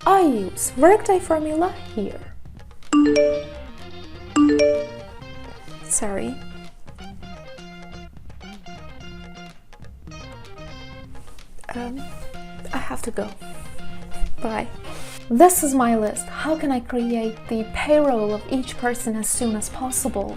I use workday formula here. Sorry. I have to go. Bye. This is my list. How can I create the payroll of each person as soon as possible?